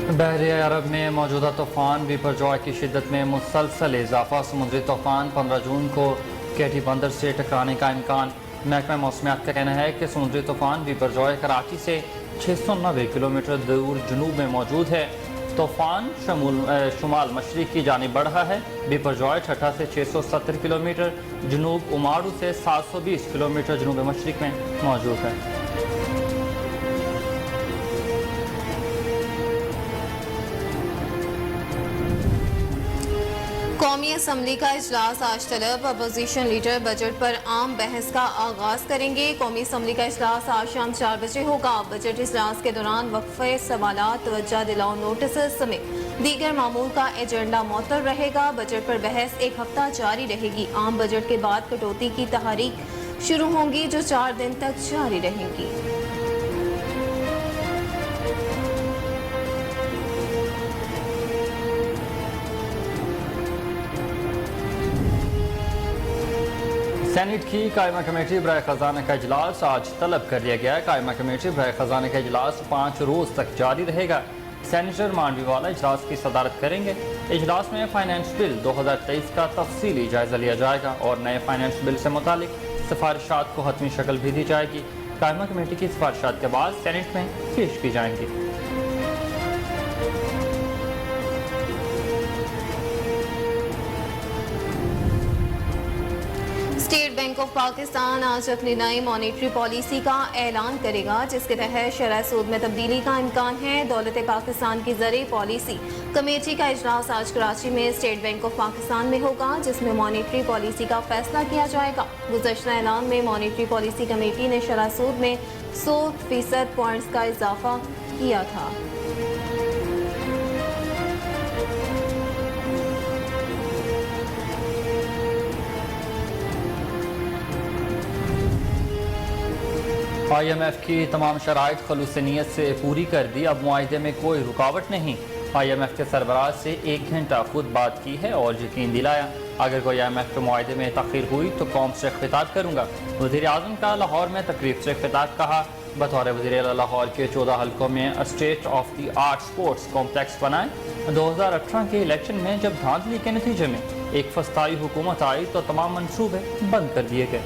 बहरे अरब में मौजूदा तूफ़ान बिपरजॉय की शिद्दत में मुसलसल इजाफा। समुद्री तूफ़ान 15 जून को केटी बंदर से टकराने का इम्कान। महकमा मौसमियात का कहना है कि समुद्री तूफ़ान बिपरजॉय कराची से 690 किलोमीटर दूर जनूब में मौजूद है। तूफ़ान शुमाल मशरिक की जानिब बढ़ रहा है। बिपरजॉय ठट्ठा से 670 किलोमीटर जनूब, उमाड़ू से 720 किलोमीटर जनूब मशरिक में मौजूद है। कौमी असम्बली का इजलास आज तलब। अपोजिशन लीडर बजट पर आम बहस का आगाज करेंगे। कौमी असम्बली का इजलास आज शाम 4 बजे होगा। बजट इजलास के दौरान वक्फे सवालात, तवज्जो दिलाओ नोटिस समेत दीगर मामूल का एजेंडा मुअत्तल रहेगा। बजट पर बहस एक हफ्ता जारी रहेगी। आम बजट के बाद कटौती की तहरीक शुरू होंगी जो 4 दिन तक जारी रहेंगी। सेनेट की कायमा कमेटी बराए खजाना का इजलास आज तलब कर लिया गया है। कायमा कमेटी बराए खजाना का इजलास 5 रोज तक जारी रहेगा। सेनेटर मांडवीवाला इजलास की सदारत करेंगे। इजलास में फाइनेंस बिल 2023 का तफसीली जायजा लिया जाएगा और नए फाइनेंस बिल से मुतालिक सिफारिशात को हतमी शक्ल भी दी जाएगी। कायमा कमेटी की सिफारिशात के बाद सेनेट में पेश की जाएंगी। स्टेट बैंक ऑफ पाकिस्तान आज अपनी नई मॉनेटरी पॉलिसी का ऐलान करेगा, जिसके तहत शरह सूद में तब्दीली का इम्कान है। दौलत पाकिस्तान की ज़रिए पॉलिसी कमेटी का इजलास आज कराची में स्टेट बैंक ऑफ पाकिस्तान में होगा, जिसमें मॉनेटरी पॉलिसी का फैसला किया जाएगा। गुज़श्ता ऐलान में मॉनेटरी पॉलिसी कमेटी ने शरह सूद में 100% पॉइंट्स का इजाफा किया था। IMF की तमाम शराइत खलूस नीयत से पूरी कर दी। अब मुआहिदे में कोई रुकावट नहीं। IMF के सरबराह से 1 घंटा खुद बात की है और यकीन दिलाया अगर कोई IMF के मुआहिदे में तखीर हुई तो कौम से खिताब करूँगा। वज़ीर आज़म का लाहौर में तकरीब से खिताब कहा। बतौर वज़ीर आला लाहौर के 14 हल्कों में state of the art sports complex बनाए। 2018 के इलेक्शन में जब धांधली के नतीजे में एक फस्ताई हुकूमत आई तो तमाम मनसूबे बंद कर दिए गए।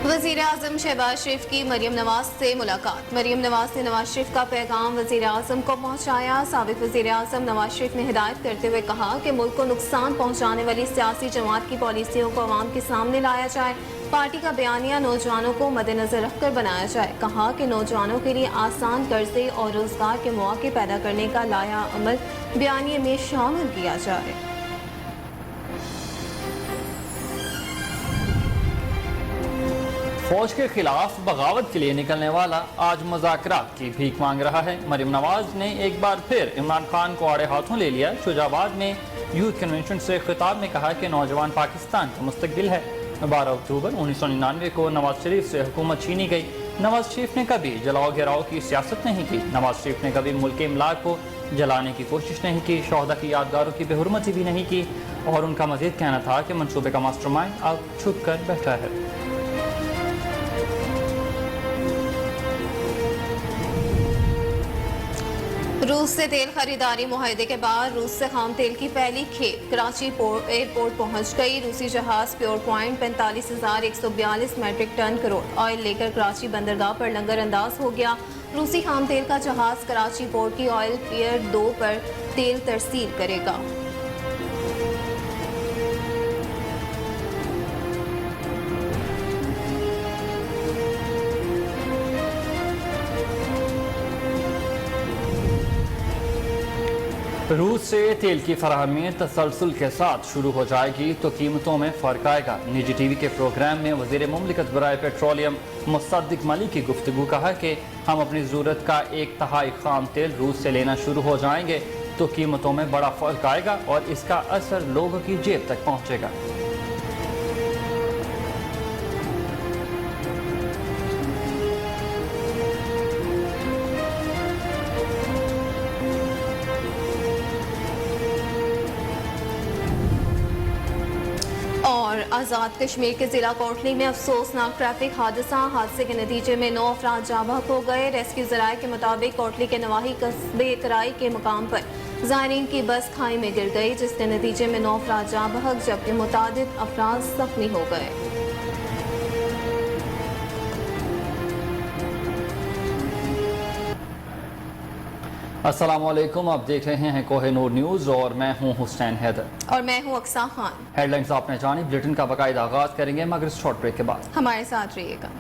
वज़ीर आज़म शहबाज शरीफ की मरियम नवाज से मुलाकात। मरियम नवाज ने नवाज शरीफ का पैगाम वज़ीर आज़म को पहुँचाया। साबिक़ वज़ीर आज़म नवाज शरीफ ने हिदायत करते हुए कहा कि मुल्क को नुकसान पहुँचाने वाली सियासी जमात की पॉलिसियों को अवाम के सामने लाया जाए। पार्टी का बयानिया नौजवानों को मद्देनजर रखकर बनाया जाए। कहा कि नौजवानों के लिए आसान कर्जे और रोजगार के मौके पैदा करने का लाया अमल बयानिए में शामिल किया जाए। फौज के खिलाफ बगावत के लिए निकलने वाला आज मुज़ाकरात की भीख मांग रहा है। मरियम नवाज ने एक बार फिर इमरान खान को आड़े हाथों ले लिया। शुजाबाद में यूथ कन्वेंशन से खिताब में कहा कि नौजवान पाकिस्तान का मुस्तकबिल है। 12 अक्टूबर 1999 को नवाज शरीफ से हुकूमत छीनी गई। नवाज शरीफ ने कभी जलाओ गिराओ की सियासत नहीं की। नवाज शरीफ ने कभी मुल्क के इमलाक को जलाने की कोशिश नहीं की। शोहदा की यादगारों की बेहुरमती भी नहीं की। और उनका मजीद कहना था कि मनसूबे का मास्टरमाइंड अब छुप कर बैठा है। रूस से तेल खरीदारी मुआहदे के बाद रूस से खाम तेल की पहली खेप कराची एयरपोर्ट पहुंच गई। रूसी जहाज pure point 45,142 metric ton crude oil लेकर कराची बंदरगाह पर लंगर अंदाज हो गया। रूसी खाम तेल का जहाज कराची पोर्ट की ऑयल पियर 2 पर तेल तरसील करेगा। रूस से तेल की फराहमी तसलसल के साथ शुरू हो जाएगी तो कीमतों में फ़र्क आएगा। निजी टीवी के प्रोग्राम में वज़ीर मुमलिकत बराए पेट्रोलियम मुसद्दिक मलिक की गुफ्तगू कहा कि हम अपनी ज़रूरत का 1/3 खाम तेल रूस से लेना शुरू हो जाएंगे तो कीमतों में बड़ा फ़र्क आएगा और इसका असर लोगों की जेब तक पहुँचेगा। आज़ाद कश्मीर के जिला कोटली में अफसोसनाक ट्रैफिक हादसे के नतीजे में 9 अफराद जाँ बहक हो गए। रेस्क्यू ज़राए के मुताबिक कोटली के नवाही कस्बे तराई के मुकाम पर ज़ायरीन की बस खाई में गिर गई, जिसके नतीजे में 9 अफराद जाँ बहक जबकि मुतादिद अफराद जख्मी हो गए। अस्सलामुअलैकुम, आप देख रहे हैं कोहिनूर न्यूज़ और मैं हूं हुसैन हैदर और मैं हूं अक्सा खान। हेडलाइंस आपने जानी, बुलेटिन का बाकायदा आगाज करेंगे मगर इस शॉर्ट ब्रेक के बाद। हमारे साथ रहिएगा।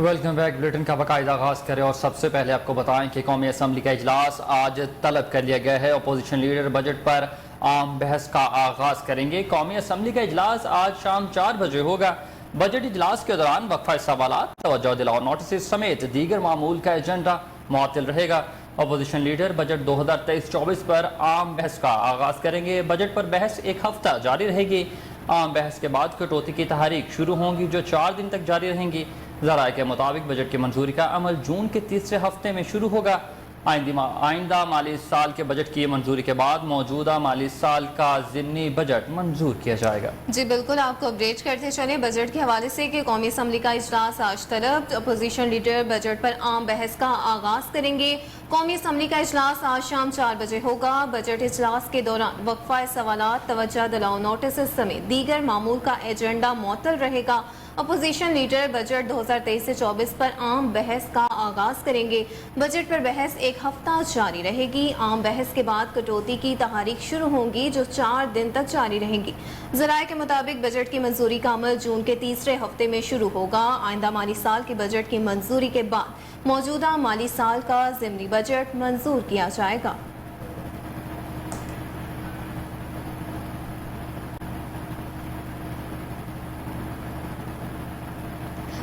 Welcome back. बुलेटिन का बाकायदा आगाज करें और सबसे पहले आपको बताएं कि कौमी असम्बली का इजलास आज तलब कर लिया गया है। अपोजिशन लीडर बजट पर आम बहस का आगाज करेंगे। कौमी असम्बली का इजलास आज शाम 4 बजे होगा। बजट इजलास के दौरान वक्फा सवालात, तवज्जो दिलाओ नोटिस समेत दीगर मामूल का एजेंडा मुअत्तल रहेगा। अपोजिशन लीडर बजट 2023-24 पर आम बहस का आगाज करेंगे। बजट पर बहस एक हफ्ता जारी रहेगी। आम बहस के बाद कटौती की तहरीक शुरू होंगी जो 4 दिन तक जारी रहेंगी। ज़राए के मुताबिक बजट की मंजूरी का अमल जून के तीसरे हफ्ते में शुरू होगा। आइंदा माली साल के बजट की मंजूरी के बाद मौजूदा माली साल का ज़िमनी बजट मंजूर किया जाएगा। जी बिल्कुल, आपको अपडेट करते चले बजट के हवाले से कि कौमी असम्बली का इजलास आज तलब। अपोजिशन लीडर बजट पर आम बहस का आगाज करेंगे। कौमी असम्बली का इजलास आज शाम 4 बजे होगा। बजट इजलास के दौरान वक्फा सवालात, तवज्जो दिलाओ नोटिस समेत दीगर मामूल का एजेंडा मुअत्तल रहेगा। अपोजिशन लीडर बजट 2023-24 पर आम बहस का आगाज करेंगे। बजट पर बहस एक हफ्ता जारी रहेगी। आम बहस के बाद कटौती की तहरीक शुरू होंगी जो 4 दिन तक जारी रहेंगी। ज़राए के मुताबिक बजट की मंजूरी का अमल जून के तीसरे हफ्ते में शुरू होगा। आइंदा माली साल के बजट की मंजूरी के बाद मौजूदा माली साल का ज़िमनी बजट मंजूर किया जाएगा।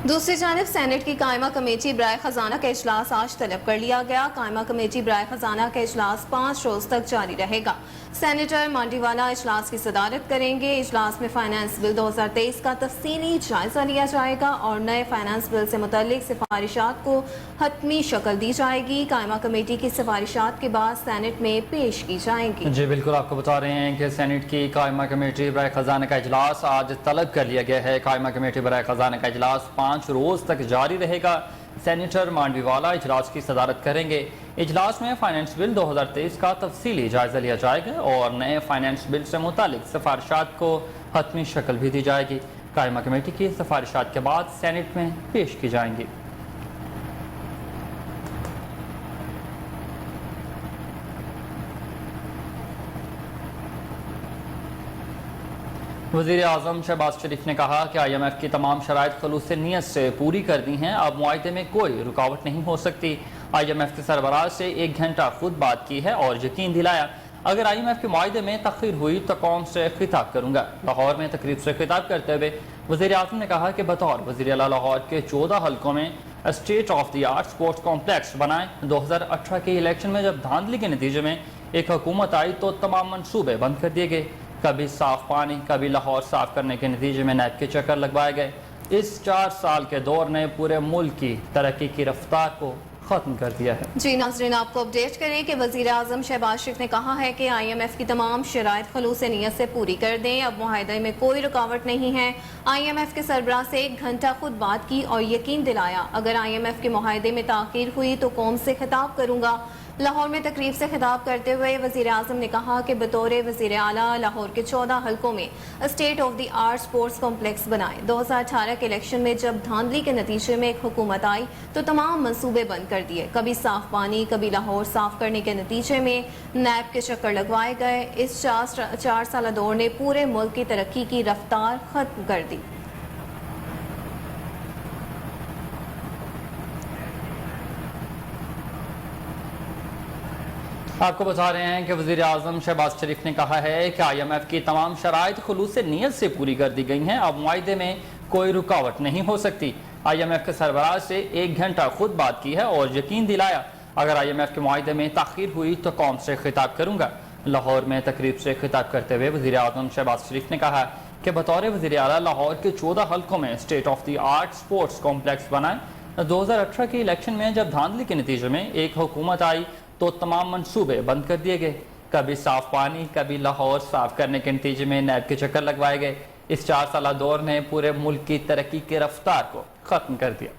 दूसरी जानिब सेनेट की कायमा कमेटी बराए खजाना का इजलास आज तलब कर लिया गया। कायमा कमेटी बराए खजाना का इजलास 5 रोज तक जारी रहेगा। सेनेटर मांडीवाला इजलास की सदारत करेंगे। इजलास में फाइनेंस बिल 2023 का तफसीली जायजा लिया जाएगा और नए फाइनेंस बिल से मुतल्लिक सिफारिशात को हतमी शक्ल दी जाएगी। कायमा कमेटी की सिफारिशात के बाद सेनेट में पेश की जाएंगी। जी बिल्कुल, आपको बता रहे हैं कि सेनेट की कायमा कमेटी बराए खजाना का इजलास आज तलब कर लिया गया है। कायमा कमेटी बराए खजाना का इजलास 5 रोज तक जारी रहेगा। सेनेटर मांडवीवाला इजलास की सदारत करेंगे। इजलास में फाइनेंस बिल 2023 का तफसीली जायजा लिया जाएगा और नए फाइनेंस बिल से मुतालिक सिफारिशात को हतमी शक्ल भी दी जाएगी। कायमा कमेटी की सिफारिशात के बाद सेनेट में पेश की जाएंगी। वज़ीर आज़म शहबाज शरीफ ने कहा कि IMF की तमाम शराइत खलूस नीयत से पूरी कर दी हैं। अब मुआहदे में कोई रुकावट नहीं हो सकती। IMF के सरबराह से 1 घंटा खुद बात की है और यकीन दिलाया अगर IMF के मुआहदे में तख़ीर हुई तो कौम से खिताब करूँगा। लाहौर में तकरीब से खिताब करते हुए वज़ीर आज़म ने कहा कि बतौर वज़ीर आला लाहौर के 14 हल्कों में state of the art sports complex बनाए। 2018 के इलेक्शन में जब धांधली के नतीजे में एक हुकूमत आई तो तमाम मनसूबे बंद कर दिए गए। कभी साफ पानी, कभी लाहौर साफ करने के नतीजे में नैब के चक्कर लगवाए गए। इस 4 साल के दौर ने पूरे मुल्क की तरक्की की रफ्तार को खत्म कर दिया है। जी नाज़रीन, आपको अपडेट करें कि वज़ीर आज़म शहबाज शरीफ ने कहा है कि IMF की तमाम शराइत खलूस नीयत से पूरी कर दें। अब मुआहदे में कोई रुकावट नहीं है। IMF के सरबराह से 1 घंटा खुद बात की और यकीन दिलाया अगर IMF के मुआहदे में ताख़ीर हुई तो कौम से खिताब करूँगा। लाहौर में तकरीब से खिताब करते हुए वज़ीर आज़म ने कहा कि बतौर वज़ीर आला लाहौर के 14 हल्कों में state of the art sports complex बनाए। 2018 के इलेक्शन में जब धांधली के नतीजे में एक हुकूमत आई तो तमाम मंसूबे बंद कर दिए। कभी साफ पानी, कभी लाहौर साफ करने के नतीजे में नैब के चक्कर लगवाए गए। इस 4 साल दौर ने पूरे मुल्क की तरक्की की रफ्तार खत्म कर दी। आपको बता रहे हैं कि वज़ीर आज़म शहबाज शरीफ ने कहा है कि IMF की तमाम शराइत खुलूस नीयत से पूरी कर दी गई हैं। अब मुआहदे में कोई रुकावट नहीं हो सकती। IMF के सरबराह से 1 घंटा खुद बात की है और यकीन दिलाया अगर IMF के मुआहदे में ताख़ीर हुई तो कौम से खिताब करूँगा। लाहौर में तकरीब से खिताब करते हुए वज़ीर आज़म शहबाज शरीफ ने कहा कि बतौर वज़ीर आला लाहौर के 14 हल्कों में state of the art sports complex बनाए। 2018 के इलेक्शन में जब धांधली के नतीजे में एक हुकूमत आई तो तमाम मंसूबे बंद कर दिए गए। कभी साफ पानी, कभी लाहौर साफ करने के नतीजे में नैब के चक्कर लगवाए गए। इस 4 साला दौर ने पूरे मुल्क की तरक्की की रफ्तार को ख़त्म कर दिया।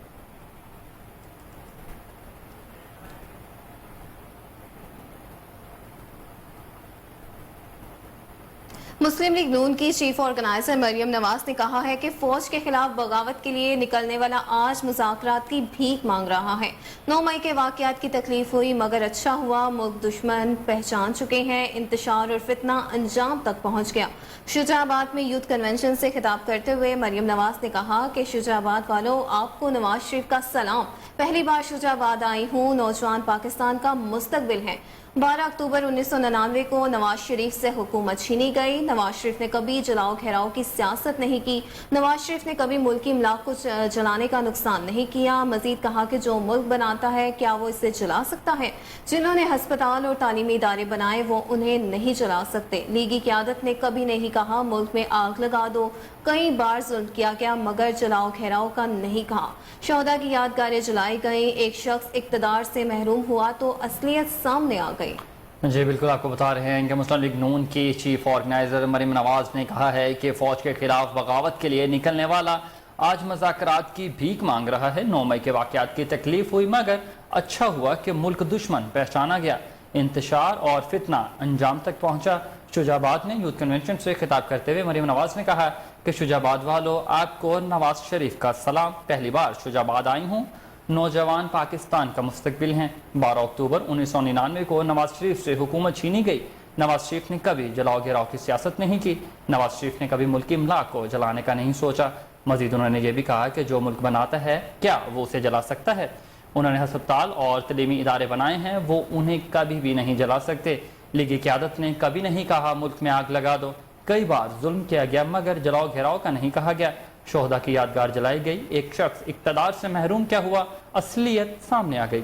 मुस्लिम लीग नून की चीफ ऑर्गेनाइजर मरियम नवाज ने कहा है कि फौज के खिलाफ बगावत के लिए निकलने वाला आज मुज़ाकरात की भीख मांग रहा है। 9 मई के वाक़यात की तकलीफ हुई मगर अच्छा हुआ, मुल्क दुश्मन पहचान चुके हैं, इंतशार और फितना अंजाम तक पहुँच गया। शुजाबाद में यूथ कन्वेंशन से खिताब करते हुए मरियम नवाज ने कहा कि शुजाबाद वालों, आपको नवाज शरीफ का सलाम। पहली बार शुजाबाद आई हूँ, नौजवान पाकिस्तान का मुस्तकबिल है। 12 अक्टूबर 1999 को नवाज शरीफ से हुकूमत छीनी गई। नवाज शरीफ ने कभी जलाओ घेराव की सियासत नहीं की। नवाज शरीफ ने कभी मुल्की इमलाक को जलाने का नुकसान नहीं किया। मजीद कहा कि जो मुल्क बनाता है क्या वो इसे जला सकता है? जिन्होंने हस्पताल और तालीमी इदारे बनाए वो उन्हें नहीं जला सकते। लीगी क़यादत ने कभी नहीं कहा मुल्क में आग लगा दो। कई बार जुल्म किया गया मगर जलाओ घेराव का नहीं कहा। शोहदा की यादगारें जलाई गई। एक शख्स इक़्तिदार से महरूम हुआ तो असलियत सामने आ गई। जी बिल्कुल, आपको बता रहे हैं कि मुस्लिम लीग नून की चीफ ऑर्गेनाइजर मरियम नवाज ने कहा है कि फौज के खिलाफ बगावत के लिए निकलने वाला आज मुज़ाकरात की भीख मांग रहा है। 9 मई के वाक़यात की तकलीफ हुई मगर अच्छा हुआ कि मुल्क दुश्मन पहचाना गया, इंतशार और फितना अंजाम तक पहुंचा। शुजाबाद में यूथ कन्वेंशन से खिताब करते हुए मरियम नवाज ने कहा कि शुजाबाद वालों, आपको नवाज शरीफ का सलाम। पहली बार शुजाबाद आई हूँ, नौजवान पाकिस्तान का मुस्तकबिल हैं। 12 अक्टूबर 1999 को नवाज शरीफ से हुकूमत छीनी गई। नवाज शरीफ ने कभी जलाओ घेराव की सियासत नहीं की। नवाज शरीफ ने कभी मुल्की इमलाक को जलाने का नहीं सोचा। मजीद उन्होंने ये भी कहा कि जो मुल्क बनाता है क्या वो उसे जला सकता है? उन्होंने हस्पताल और तलीमी इदारे बनाए हैं, वो उन्हें कभी भी नहीं जला सकते। लीगी क़यादत ने कभी नहीं कहा मुल्क में आग लगा दो। कई बार जुल्म किया गया मगर जलाओ घेराव का नहीं कहा गया। शोहदा की यादगार जलाई गई। एक शख्स इक़्तिदार से महरूम क्या हुआ, असलियत सामने आ गई।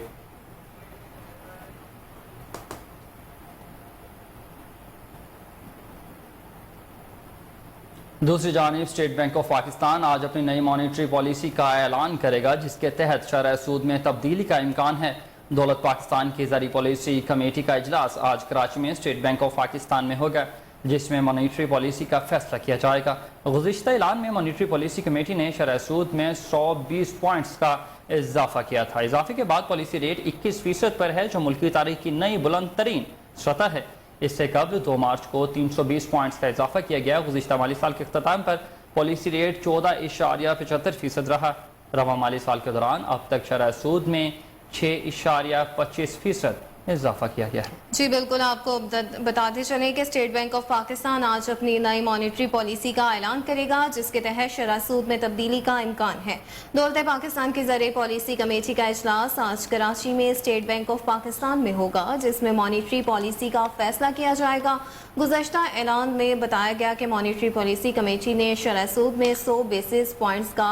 दूसरी जानिब स्टेट बैंक ऑफ पाकिस्तान आज अपनी नई मॉनेटरी पॉलिसी का ऐलान करेगा जिसके तहत शरह सूद में तब्दीली का इम्कान है। दौलत पाकिस्तान की ज़री पॉलिसी कमेटी का इजलास आज कराची में स्टेट बैंक ऑफ पाकिस्तान में होगा जिसमें मॉनेटरी पॉलिसी का फैसला किया जाएगा। गुज़िश्ता ऐलान में मॉनेटरी पॉलिसी कमेटी ने शरह सूद में 120 पॉइंट्स का इजाफा किया था। इजाफे के बाद पॉलिसी रेट 21% पर है जो मुल्की तारीख की नई बुलंद तरीन सतह है। इससे कबल 2 मार्च को 320 पॉइंट्स का इजाफा किया गया। गुज़िश्ता माली साल के अख्ताम पर पॉलिसी रेट 14.75% रहा। रवा माली साल के दौरान अब तक शरह सूद में 6.25% इजाफा किया गया है। जी बिल्कुल, आपको बताते चलें कि स्टेट बैंक ऑफ पाकिस्तान आज अपनी नई मॉनेटरी पॉलिसी का ऐलान करेगा जिसके तहत शरह सूद में तब्दीली का इम्कान है। दौलत पाकिस्तान की ज़रिए पॉलिसी कमेटी का इजलास आज कराची में स्टेट बैंक ऑफ पाकिस्तान में होगा जिसमें मॉनेटरी पॉलिसी का फैसला किया जाएगा। गुज़श्ता ऐलान में बताया गया कि मॉनेटरी पॉलिसी कमेटी ने शरह सूद में 100 बेसिस पॉइंट्स का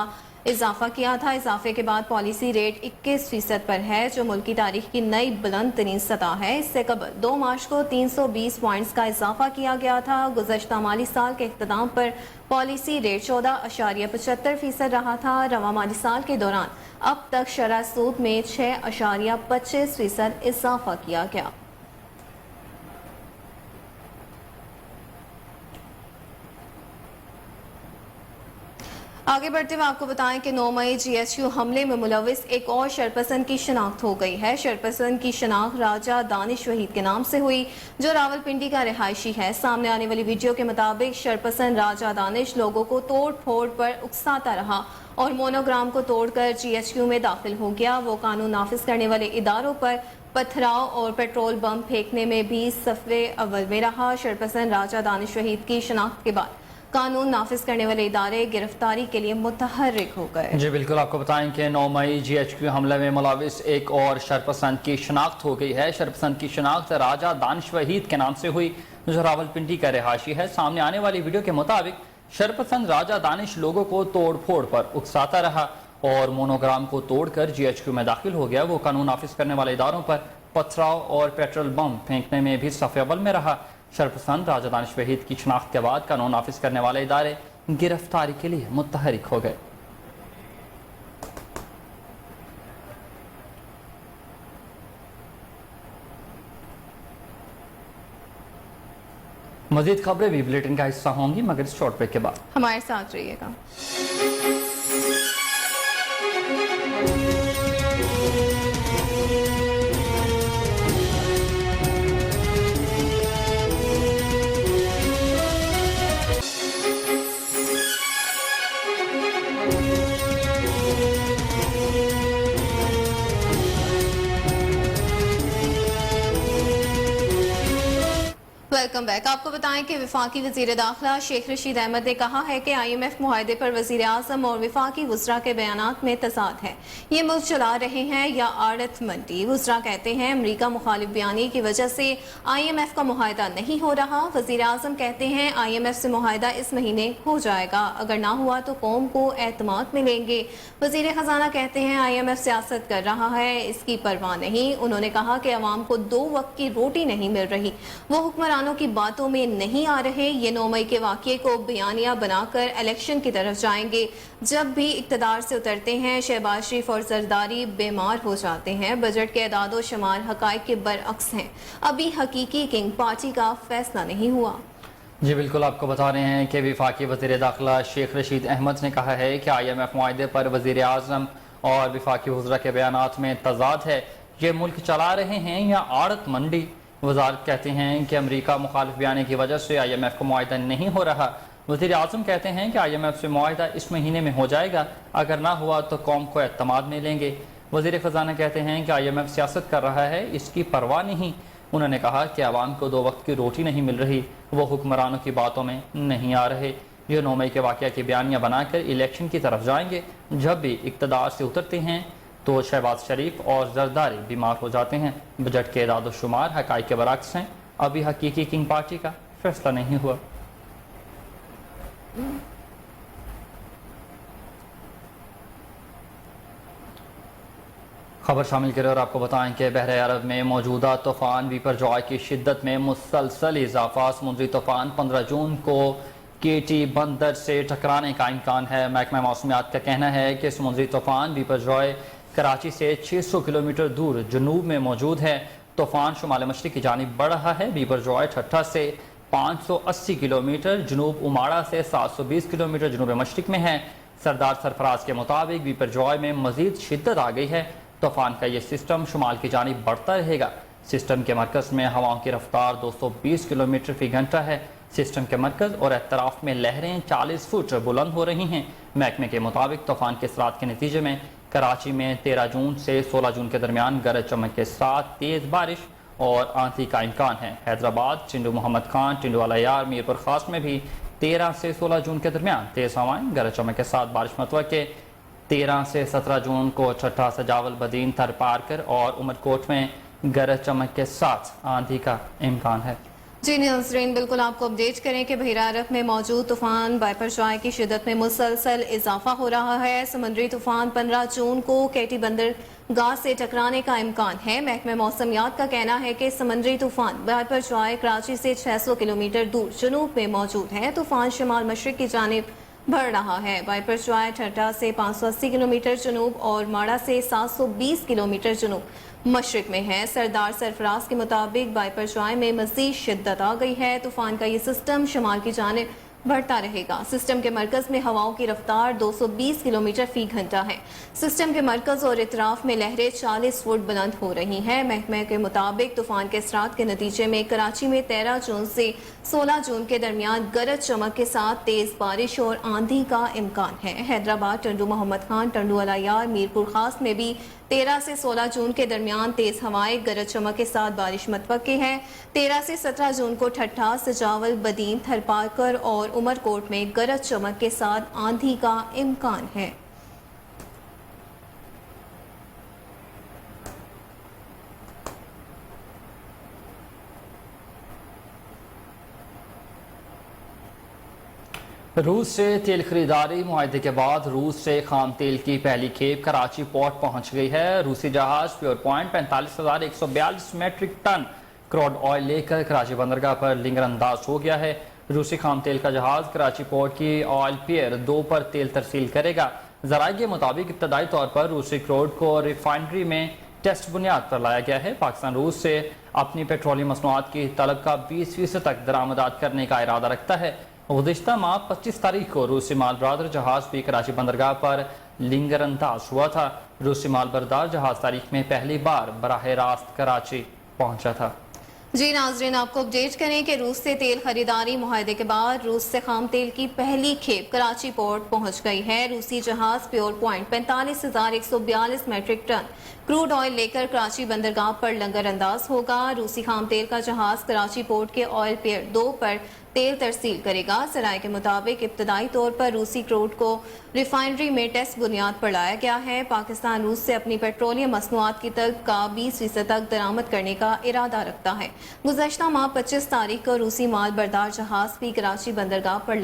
इजाफा किया था। इजाफे के बाद पॉलिसी रेट 21% पर है जो मुल्की तारीख की नई बुलंद तरीन सतह है। इससे कबल 2 मार्च को 320 पॉइंट्स का इजाफा किया गया था। गुज़श्ता माली साल के इख्तिताम पर पॉलिसी रेट 14.75% रहा था। रवा माली साल के दौरान अब तक शरह सूद में 6.25% इजाफा किया गया। आगे बढ़ते हुए आपको बताएं कि 9 मई GSU हमले में मुलविस एक और शरपसंद की शनाख्त हो गई है। शरपसंद की शनाख्त राजा दानिश वहीद के नाम से हुई जो रावलपिंडी का रिहायशी है। सामने आने वाली वीडियो के मुताबिक शरपसंद राजा दानिश लोगों को तोड़ फोड़ पर उकसाता रहा और मोनोग्राम को तोड़कर GSU में दाखिल हो गया। वो कानून नाफिज करने वाले इदारों पर पथराव और पेट्रोल बम फेंकने में भी सफ़े अव्वल में रहा। शरपसंद राजा दानिश वहीद की शनाख्त के बाद कानून नाफिज करने वाले इदारे गिरफ्तारी के लिए मुतहर्रिक हो गए। जी बिल्कुल, आपको बताएं कि 9 मई GHQ हमले में मुलविस एक और शरपसंद की शनाख्त हो गई है। शरपसंद की शनाख्त राजा दानिश वहीद के नाम से हुई जो रावलपिंडी का रिहायशी है। सामने आने वाली वीडियो के मुताबिक शरपसंद राजा दानिश लोगों को तोड़ फोड़ पर उकसाता रहा और मोनोग्राम को तोड़कर GHQ में दाखिल हो गया। वो कानून नाफिज करने वाले इदारों पर पथराव और पेट्रोल बम फेंकने में भी सफ़े अव्वल में रहा। शरपसंद राजा दानिश वहीद की शनाख्त के बाद कानून नाफिज करने वाले इदारे गिरफ्तारी के लिए मुतहरिक हो गए। मजीद खबरें भी बुलेटिन का हिस्सा होंगी, मगर इस शॉर्ट ब्रेक के बाद हमारे साथ रहिएगा। Welcome back. आपको बताएं कि वफाकी वजीर दाखिला शेख रशीद अहमद ने कहा है कि IMF मुआहदे पर वजीर आजम और वफाकी वज़रा के बयानात में तजाद है। ये मुल्क चला रहे हैं या आड़त मंडी। वज़रा कहते हैं अमरीका मुखालिफ बयानी की वजह से IMF का मुआहदा नहीं हो रहा। वजीर आजम कहते हैं IMF से मुआहदा इस महीने हो जाएगा, अगर ना हुआ तो कौम को एतमाद में लेंगे। वजीर खजाना कहते हैं IMF सियासत कर रहा है, इसकी परवाह नहीं। उन्होंने कहा कि अवाम को 2 वक्त की रोटी नहीं मिल रही, वो हुक्मरानों की बातों में नहीं आ रहे। ये 9 मई के वाक़ये को बयानिया बनाकर इलेक्शन की तरफ जाएंगे। जब भी इक़्तिदार से उतरते हैं शहबाज शरीफ और जरदारी बीमार हो जाते हैं। बजट के एदाद व शुमार हक़ाइक़ के बरअक्स हैं। अभी हकीकी किंग पार्टी का फैसला नहीं हुआ। जी बिल्कुल, आपको बता रहे हैं कि वफाकी वज़ीर दाखिला शेख रशीद अहमद ने कहा है कि IMF मुआहदे पर वज़ीर आज़म और वफाकी वज़रा के बयानात में तजाद है। ये मुल्क चला रहे हैं या आड़त मंडी। वज़ारत कहते हैं कि अमरीका मुखालिफ बयानी की वजह से IMF का मुआहदा नहीं हो रहा। वज़ीर आज़म कहते हैं कि IMF से मुआहदा इस महीने में हो जाएगा, अगर ना हुआ तो कौम को एतमाद में लेंगे। वज़ीर ख़जाना कहते हैं कि IMF सियासत कर रहा है, इसकी परवाह नहीं। उन्होंने कहा कि आवाम को 2 वक्त की रोटी नहीं मिल रही, वो हुक्मरानों की बातों में नहीं आ रहे। ये 9 मई के वाक़या की बयानियाँ बनाकर इलेक्शन की तरफ जाएंगे। जब भी इक़्तिदार से उतरते हैं तो शहबाज शरीफ और जरदारी बीमार हो जाते हैं। बजट के एदाद शुमार हक़ाइक़ के बरअक्स हैं। अभी हकीकी किंग पार्टी का फैसला नहीं हुआ। खबर शामिल करें और आपको बताएं कि बहरे अरब में मौजूदा तूफ़ान बिपरजॉय की शिद्दत में मुसलसल इजाफा। समुद्री तूफ़ान 15 जून को केटी बंदर से टकराने का इम्कान है। महकमा मौसमियात का कहना है कि समुद्री तूफ़ान बिपरजॉय कराची से 600 किलोमीटर दूर जनूब में मौजूद है। तूफ़ान शुमाल मशरिक की जानिब बढ़ रहा है। बिपरजॉय ठट्ठा से 580 किलोमीटर जनूब, उमाड़ा से 720 किलोमीटर जनूब मशरिक में है। सरदार सरफराज के मुताबिक बिपरजॉय में मजीद शिद्दत आ गई है। तूफ़ान का ये सिस्टम शुमाल की जानिब बढ़ता रहेगा। सिस्टम के मरकज़ में हवाओं की रफ्तार 220 किलोमीटर फी घंटा है। सिस्टम के मरकज़ और एतराफ़ में लहरें 40 फुट बुलंद हो रही हैं। महकमे के मुताबिक तूफ़ान के असरात के नतीजे में कराची में 13 जून से 16 जून के दरमियान गरज चमक के साथ तेज़ बारिश और आंधी का इम्कान है। हैदराबाद, टिंडू मोहम्मद खान, टिंडू अलायार, मीरपुर खास में भी 13 से 16 जून के दरमियान तेज़ हवाएं गरज चमक के साथ बारिश मतवा के 13 से 17 जून को ठट्ठा, सजावल, बदीन, थरपारकर और उमरकोट में गरज चमक के साथ आंधी का इम्कान है। जी नाज़रीन, बिल्कुल आपको अपडेट करें कि बहरा अरब में मौजूद तूफ़ान बिपरजॉय की शिद्दत में मुसलसल इजाफा हो रहा है। समुद्री तूफ़ान 15 जून को केटी बंदरगाह से टकराने का इम्कान है। महकमे मौसमियात का कहना है कि समुद्री तूफ़ान बिपरजॉय कराची से 600 किलोमीटर दूर जनूब में मौजूद है। तूफ़ान शुमाल मशरिक की जानिब बढ़ रहा है। बिपरजॉय ठट्ठा से 580 किलोमीटर जनूब और माड़ा से 720 किलोमीटर जनूब मशरिक में है। सरदार सरफराज के मुताबिक बिपरजॉय में मज़ीद शिद्दत आ गई है। तूफान का ये सिस्टम शुमाल की जानिब बढ़ता रहेगा। सिस्टम के मरकज में हवाओं की रफ्तार 220 किलोमीटर फी घंटा है। सिस्टम के मरकज और इतराफ में लहरें 40 फुट बुलंद हो रही हैं। महकमे के मुताबिक तूफान के असरात के नतीजे में कराची में 13 जून से 16 जून के दरमियान गरज चमक के साथ तेज बारिश और आंधी का इम्कान है। हैदराबाद, टंडू मोहम्मद खान, टंडू अलायार, मीरपुर खास में भी 13 से 16 जून के दरमियान तेज हवाएं गरज चमक के साथ बारिश मतवक्के है। 13 से 17 जून को ठट्ठा, सजावल, बदीन, थरपारकर और उमरकोट में गरज चमक के साथ आंधी का इम्कान है। रूस से तेल खरीदारी मुआहदे के बाद रूस से खाम तेल की पहली खेप कराची पोर्ट पहुंच गई है। रूसी जहाज pure point 45,142 metric ton crude oil लेकर कराची बंदरगाह पर लिंगर अंदाज हो गया है। रूसी खाम तेल का जहाज कराची पोर्ट की ऑयल पियर 2 पर तेल तरसील करेगा। जराये के मुताबिक इब्तदाई तौर पर रूसी क्रूड को रिफाइनरी में टेस्ट बुनियाद पर लाया गया है। पाकिस्तान रूस से अपनी पेट्रोलियम मसनूआत की तलब का 20% तक दरामदात करने का इरादा रखता है। गुज़िश्ता माह 25 तारीख को रूसी माल बरदार जहाज भी कराची बंदरगाह पर लिंगर अंदाज हुआ था। रूसी माल बरदार जहाज तारीख में पहली बार बराह रास्त कराची पहुंचा था। जी नाजरीन, आपको अपडेट करें कि रूस से तेल खरीदारी मुआहदे के बाद रूस से खाम तेल की पहली खेप कराची पोर्ट पहुंच गई है। रूसी जहाज pure point 45,142 metric ton crude oil लेकर कराची बंदरगाह पर लंगर अंदाज होगा। रूसी खाम तेल का जहाज कराची पोर्ट के ऑयल पियर 2 पर तेल तरसील करेगा। सराय के मुताबिक इब्तदाई तौर पर रूसी क्रूड को रिफाइनरी में टेस्ट बुनियाद पर लाया गया है। पाकिस्तान रूस से अपनी पेट्रोलियम मसनूआत की तलब का 20% तक दरामद करने का इरादा रखता है। गुज़श्ता माह 25 तारीख को रूसी माल बरदार जहाज भी कराची बंदरगाह पर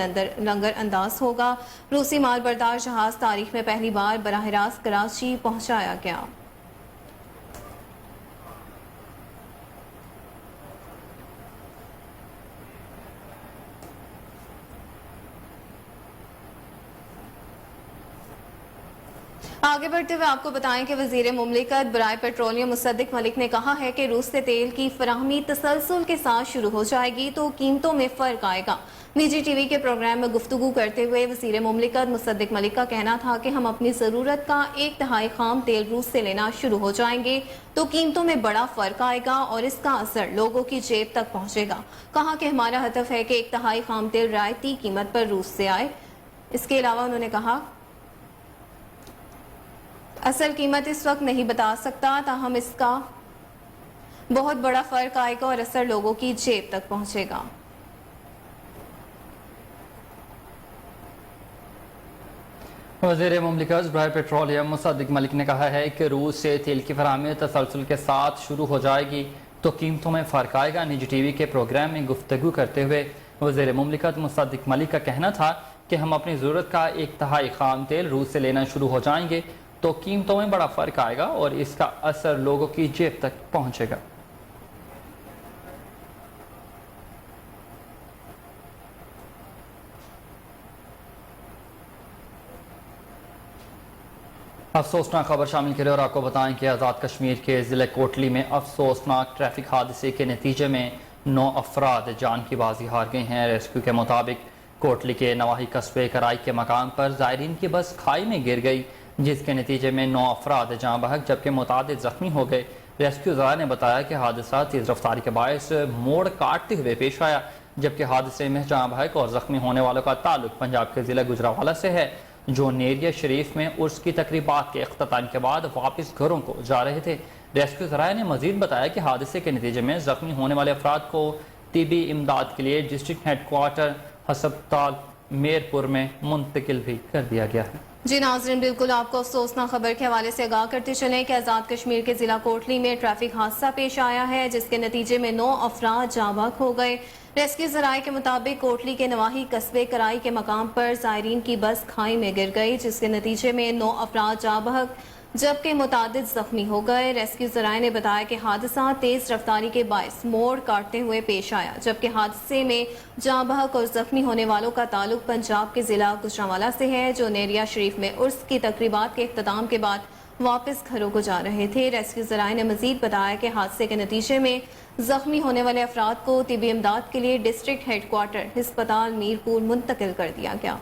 लंगर अंदाज होगा। रूसी माल बरदार जहाज तारीख में पहली बार बराह रास्त कराची पहुंचाया गया। आगे बढ़ते हुए आपको बताएं कि वजीर मुमलिकत बराए पेट्रोलियम मुसद्दिक मलिक ने कहा है कि रूस से तेल की फराहमी तसलसल के साथ शुरू हो जाएगी तो कीमतों में फर्क आएगा। निजी टीवी के प्रोग्राम में गुफ्तगू करते हुए वजीर मुमलिकत मुसद्दिक मलिक का कहना था कि हम अपनी जरूरत का 1/3 खाम तेल रूस से लेना शुरू हो जाएंगे तो कीमतों में बड़ा फर्क आएगा और इसका असर लोगों की जेब तक पहुंचेगा। कहा कि हमारा हदफ है कि 1/3 खाम तेल रियायती कीमत पर रूस से आए। इसके अलावा उन्होंने कहा असल कीमत इस वक्त नहीं बता सकता, ताहम इसका बहुत बड़ा फर्क आएगा और असर लोगों की जेब तक पहुंचेगा। वज़ीर मुमलिकत बराए पेट्रोलियम मुसद्दिक मलिक ने कहा है कि रूस से तेल की फराहमी तसलसल के साथ शुरू हो जाएगी तो कीमतों में फ़र्क आएगा। निजी टीवी के प्रोग्राम में गुफ्तगू करते हुए वज़ीर मुमलिकत मुसद्दिक मलिक का कहना था कि हम अपनी ज़रूरत का 1/3 खाम तेल रूस से लेना शुरू हो जाएंगे तो कीमतों में बड़ा फर्क आएगा और इसका असर लोगों की जेब तक पहुंचेगा। अफसोसनाक खबर शामिल करें और आपको बताएं कि आज़ाद कश्मीर के ज़िले कोटली में अफसोसनाक ट्रैफिक हादसे के नतीजे में 9 अफराद जान की बाजी हार गए हैं। रेस्क्यू के मुताबिक कोटली के नवाही कस्बे कराई के मकाम पर ज़ायरीन की बस खाई में गिर गई, जिसके नतीजे में 9 अफराद जाँ बहक जबकि मुतादिद जख्मी हो गए। रेस्क्यू ज़रा ने बताया कि हादसा तेज़ रफ्तारी के बायस मोड़ काटते हुए पेश आया, जबकि हादसे में जाँ बहक और जख्मी होने वालों का ताल्लुक पंजाब के ज़िला गुजरावाला से है, जो नेरिया शरीफ में उर्स की तकरीबात के अख्ताम के बाद वापस घरों को जा रहे थे। रेस्क्यू ज़रा ने मजीद बताया कि हादसे के नतीजे में जख्मी होने वाले अफराद को तिबी इमदाद के लिए डिस्ट्रिक्ट हेडक्वार्टर हस्पताल मेरपुर में मुंतकिल भी कर दिया गया है। जी नाज़रीन, बिल्कुल आपको अफसोसनाक खबर के हवाले से आगाह करते चलें कि आज़ाद कश्मीर के जिला कोटली में ट्रैफिक हादसा पेश आया है, जिसके नतीजे में 9 अफराद जाँ बहक हो गए। रेस्क्यू ज़राए के मुताबिक कोटली के नवाही कस्बे कराई के मकाम पर ज़ायरीन की बस खाई में गिर गई, जिसके नतीजे में 9 अफराद जाँ बहक जबकि मुतादिद जख्मी हो गए। रेस्क्यू ज़राए ने बताया कि हादसा तेज रफ्तारी के बायस मोड़ काटते हुए पेश आया, जबकि हादसे में जाँ बहक और जख्मी होने वालों का ताल्लुक पंजाब के जिला गुजरांवाला से है, जो नेरिया शरीफ में उर्स की तकरीबात के इख्तिताम के बाद वापस घरों को जा रहे थे। रेस्क्यू ज़राए ने मजीद बताया कि हादसे के नतीजे में जख्मी होने वाले अफराद को तिबी इमदाद के लिए डिस्ट्रिक्ट हेडक्वार्टर हस्पताल मीरपुर मुंतकिल कर दिया गया।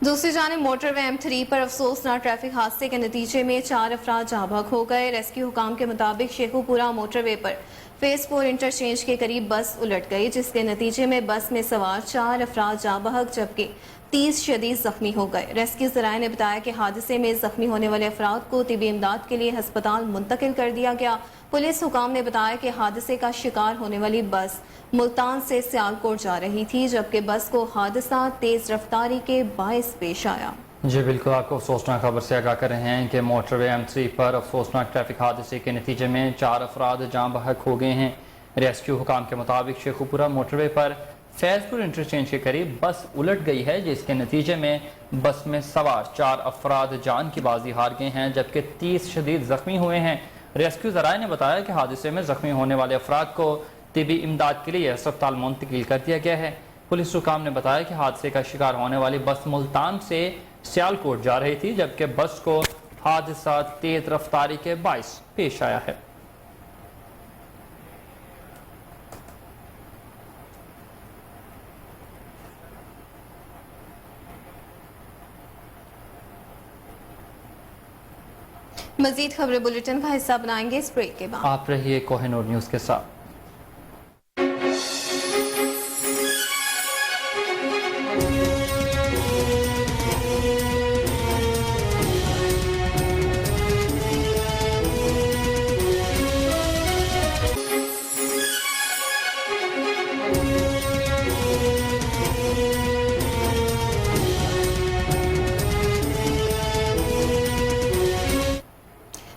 दूसरी जानिब मोटरवे M3 पर अफसोसनाक ट्रैफिक हादसे के नतीजे में 4 अफराद जाँ बहक हो गए। रेस्क्यू हुकाम के मुताबिक शेखुपुरा मोटरवे पर फेज 4 इंटरचेंज के करीब बस उलट गई, जिसके नतीजे में बस में सवार 4 अफराद जाँ बहक जबकि 30 शदीद जख्मी हो गए। रेस्क्यू ज़राए ने बताया कि हादसे में जख्मी होने वाले अफराद को तिबी इमदाद के लिए हस्पताल मुंतकिल कर दिया गया। पुलिस हुकाम ने बताया कि हादसे का शिकार होने वाली बस मुल्तान से सियालकोट जा रही थी, जबकि बस को हादसा तेज रफ्तारी के बायस पेश आया। जी बिल्कुल, आपको अफसोसनाक खबर से आगाह कर रहे हैं कि मोटरवे M3 पर अफसोसनाक ट्रैफिक हादसे के नतीजे में 4 अफराद जाँ बहक हो गए हैं। रेस्क्यू हुकाम के मुताबिक शेखुपुरा मोटरवे पर फैजपुर इंटरचेंज के करीब बस उलट गई है, जिसके नतीजे में बस में सवार 4 अफराद जान की बाजी हार गए हैं, जबकि 30 शदीद जख्मी हुए हैं। रेस्क्यू ज़राए ने बताया कि हादसे में जख्मी होने वाले अफराद को तिबी इमदाद के लिए अस्पताल मुंतकिल कर दिया गया है। पुलिस हुकाम ने बताया कि हादसे का शिकार होने वाली बस मुल्तान से सियालकोट जा रही थी, जबकि बस को हादसा तेज रफ्तारी के बाइस पेश आया है। मजीद खबरें बुलेटिन का हिस्सा बनाएंगे इस ब्रेक के बाद। आप रहिए कोहिनूर न्यूज़ के साथ।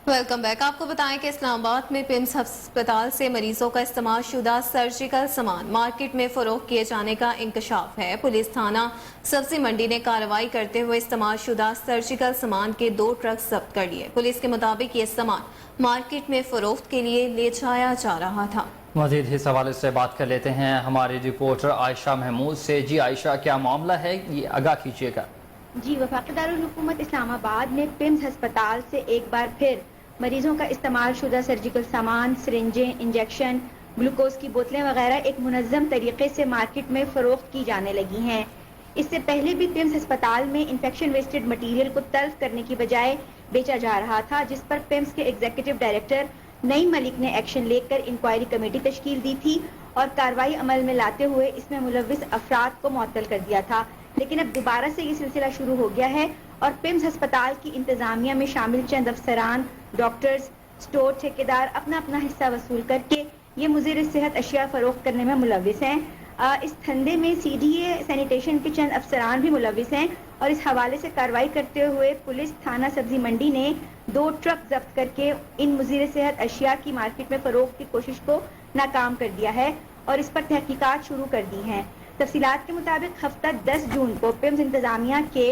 Welcome back. आपको बताएं कि इस्लामाबाद में पिम्स अस्पताल से मरीजों का इस्तेमाल शुदा सर्जिकल सामान मार्केट में फरोख्त किए जाने का इंकशाफ है। पुलिस थाना सब्जी मंडी ने कार्रवाई करते हुए इस्तेमाल शुदा सर्जिकल सामान के 2 ट्रक जब्त कर लिए। पुलिस के मुताबिक ये सामान मार्केट में फरोख्त के लिए ले जाया जा रहा था। मजीद इस हवाले से बात कर लेते हैं हमारी रिपोर्टर आयशा महमूद से। जी आयशा, क्या मामला है, ये आगाह कीजिएगा। जी, वफाकी दारुल हुकूमत इस्लामाबाद में पिम्स अस्पताल से एक बार फिर मरीजों का इस्तेमाल शुदा सर्जिकल सामान, सिरिंजें, इंजेक्शन, ग्लूकोज की बोतलें वगैरह एक मुनज़्ज़म तरीके से मार्केट में फरोख्त की जाने लगी हैं। इससे पहले भी पिम्स अस्पताल में इन्फेक्शन वेस्टेड मटीरियल को तल्फ करने की बजाय बेचा जा रहा था, जिस पर पिम्स के एग्जीक्यूटिव डायरेक्टर नईम मलिक ने एक्शन लेकर इंक्वायरी कमेटी तश्कील दी थी और कार्रवाई अमल में लाते हुए इसमें मुलव्विस अफराद को मुअत्तल कर दिया था। लेकिन अब दोबारा से ये सिलसिला शुरू हो गया है और पिम्स अस्पताल की इंतजामिया में शामिल चंद अफसरान, डॉक्टर्स, स्टोर ठेकेदार अपना अपना हिस्सा वसूल करके ये मुज़िर सेहत अशिया फरोख्त करने में मुलव्विस हैं। इस धंधे में CDA सैनिटेशन के चंद अफसरान भी मुलव्विस हैं और इस हवाले से कार्रवाई करते हुए पुलिस थाना सब्जी मंडी ने 2 ट्रक जब्त करके इन मुज़िर सेहत अशिया की मार्केट में फरोख्त की कोशिश को नाकाम कर दिया है और इस पर तहकीकात शुरू कर दी हैं। तफसीलात के मुताबिक हफ्ता 10 जून को पिम्स इंतजामिया के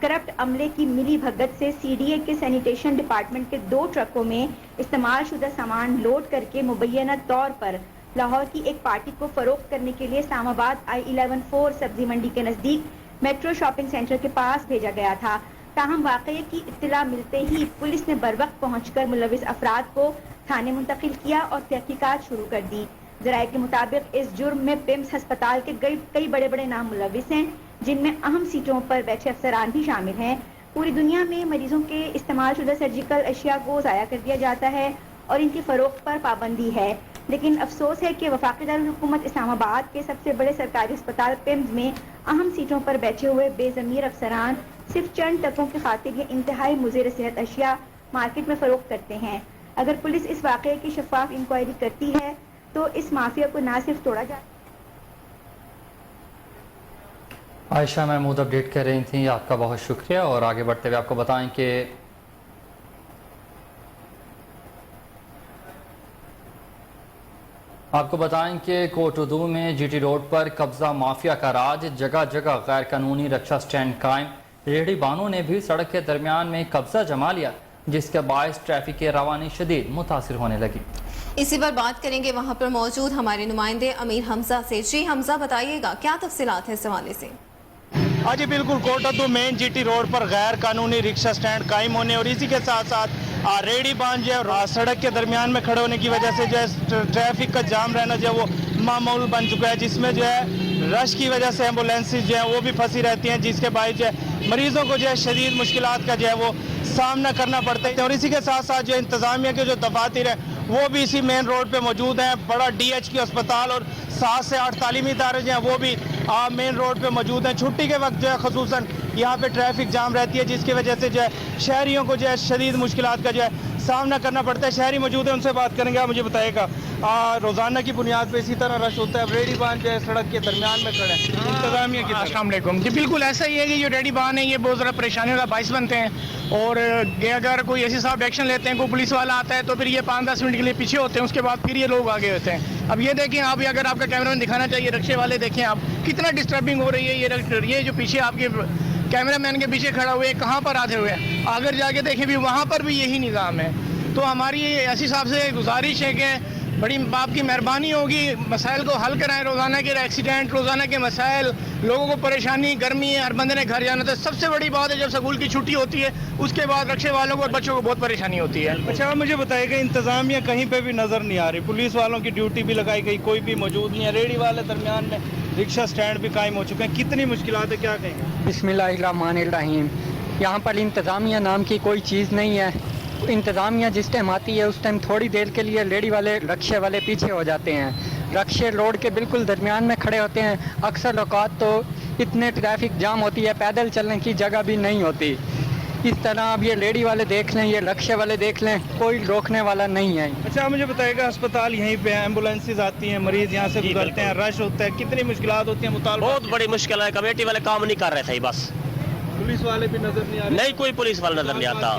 करप्ट अमले की मिली भगत से CDA के सैनिटेशन डिपार्टमेंट के 2 ट्रकों में इस्तेमाल शुदा सामान लोड करके मुबैना तौर पर लाहौर की एक पार्टी को फरोख्त करने के लिए इस्लामाबाद I-11-4 सब्जी मंडी के नजदीक मेट्रो शॉपिंग सेंटर के पास भेजा गया था। ताहम वाक़ये की इत्तला मिलते ही पुलिस ने बरवक्त पहुंचकर मुलव्विस अफराद को थाने मुंतकिल किया और तहकीकात शुरू कर दी। ज़राए के मुताबिक इस जुर्म में पिम्स अस्पताल के कई बड़े बड़े नाम मुलव्विस हैं, जिनमें अहम सीटों पर बैठे अफसरान भी शामिल हैं। पूरी दुनिया में मरीजों के इस्तेमाल शुदा सर्जिकल अशिया को ज़ाया कर दिया जाता है और इनकी फरोख्त पर पाबंदी है, लेकिन अफसोस है कि वफाकी दारुल हुकूमत इस्लामाबाद के सबसे बड़े सरकारी अस्पताल पिम्स में अहम सीटों पर बैठे हुए बेज़मीर अफसरान सिर्फ चंद टकों की खातिर ये इंतहाई मुज़िर सेहत अशिया मार्केट में फरोख्त करते हैं। अगर पुलिस इस वाक़ये की शफाफ इंक्वायरी करती है तो इस माफिया को ना सिर्फ तोड़ा जा। आयशा महमूद अपडेट कर रही थी, आपका बहुत शुक्रिया। और आगे बढ़ते हुए आपको बताएं कि कोटुदू में GT रोड पर कब्जा माफिया का राज, जगह जगह गैर कानूनी रक्षा स्टैंड कायम। रेहड़ी बानों ने भी सड़क के दरमियान में कब्जा जमा लिया, जिसके बायस ट्रैफिक की रवानी शदीद मुतासिर होने लगी। इसी पर बात करेंगे वहां पर मौजूद हमारे नुमाइंदे अमीर हमजा से। जी हमजा, बताइएगा क्या तफसीलात है इस हवाले से। हाँ जी बिल्कुल, कोटद्दू मेन GT रोड पर गैर कानूनी रिक्शा स्टैंड कायम होने और इसी के साथ साथ रेहड़ी बांध जो है सड़क के दरमियान में खड़े होने की वजह से जो है ट्रैफिक का जाम रहना जो है वो मामूल बन चुका है, जिसमें जो है रश की वजह से एम्बुलेंसेज जो है वो भी फंसी रहती हैं, जिसके बायस जो है मरीजों को जो है शदीद मुश्किलात का जो है वो सामना करना पड़ता है। और इसी के साथ साथ जो इंतजामिया के जो दफातर है वो भी इसी मेन रोड पे मौजूद हैं। बड़ा DHQ अस्पताल और 7 से 8 तालीमी इदारे जो हैं वो भी मेन रोड पे मौजूद हैं। छुट्टी के वक्त जो है खसूसन यहाँ पे ट्रैफिक जाम रहती है, जिसकी वजह से जो है शहरियों को जो है शदीद मुश्किलात का जो है सामना करना पड़ता है। शहरी मौजूद है, उनसे बात करेंगे। आप मुझे बताइएगा रोज़ाना की बुनियाद पे इसी तरह रश होता है। रेडी बांध जो है सड़क के दरमियान में खड़े हैं, इंतजामिया की तरफ। अस्सलाम वालेकुम जी, बिल्कुल ऐसा ही है कि जो रेडी बांध है ये बहुत ज़्यादा परेशानियों का बाइस बनते हैं। और ये अगर कोई ऐसी साहब एक्शन लेते हैं, कोई पुलिस वाला आता है तो फिर ये 5-10 मिनट के लिए पीछे होते हैं, उसके बाद फिर ये लोग आगे होते हैं। अब ये देखें आप, अगर आपका कैमरा में दिखाना चाहिए, रिक्शे वाले देखें आप कितना डिस्टर्बिंग हो रही है। ये जो पीछे आपके कैमरा मैन के पीछे खड़ा हुए कहाँ पर आते हुए, अगर जाके देखें भी वहाँ पर भी यही निज़ाम है। तो हमारी ऐसी साहब से गुजारिश है कि बड़ी आपकी मेहरबानी होगी, मसाइल को हल कराएं। रोज़ाना के एक्सीडेंट, रोज़ाना के मसाइल, लोगों को परेशानी, गर्मी है, हर बंदे ने घर जाना था। सबसे बड़ी बात है जब स्कूल की छुट्टी होती है उसके बाद रिक्शे वालों को और बच्चों को बहुत परेशानी होती है। अच्छा, आप मुझे बताइएगा, इंतजामिया कहीं पे भी नज़र नहीं आ रही, पुलिस वालों की ड्यूटी भी लगाई गई, कोई भी मौजूद नहीं है। रेडी वाले दरमियान में रिक्शा स्टैंड भी कायम हो चुके हैं, कितनी मुश्किलात है, क्या कहेंगे? बिस्मिल्लाहिर्रहमानिर्रहीम। यहाँ पर इंतज़ामिया नाम की कोई चीज़ नहीं है। इंतज़ामिया जिस टाइम आती है उस टाइम थोड़ी देर के लिए रेडी वाले, रिक्शे वाले पीछे हो जाते हैं। रिक्शे रोड के बिल्कुल दरमियान में खड़े होते हैं। अक्सर औक़ात तो इतने ट्रैफिक जाम होती है, पैदल चलने की जगह भी नहीं होती। इस तरह अब ये रेडी वाले देख लें, ये रिक्शे वाले देख लें, कोई रोकने वाला नहीं है। अच्छा, आप मुझे बताइएगा, अस्पताल यहीं पे है, एम्बुलेंसेज आती हैं, मरीज यहाँ से गुजरते हैं, रश होता है, कितनी मुश्किलात होती है? मुतालबा बहुत बड़ी मुश्किल है, कमेटी वाले काम नहीं कर रहे थे, बस पुलिस वाले भी नजर नहीं आ रहे? नहीं, कोई पुलिस वाला नजर नहीं आता।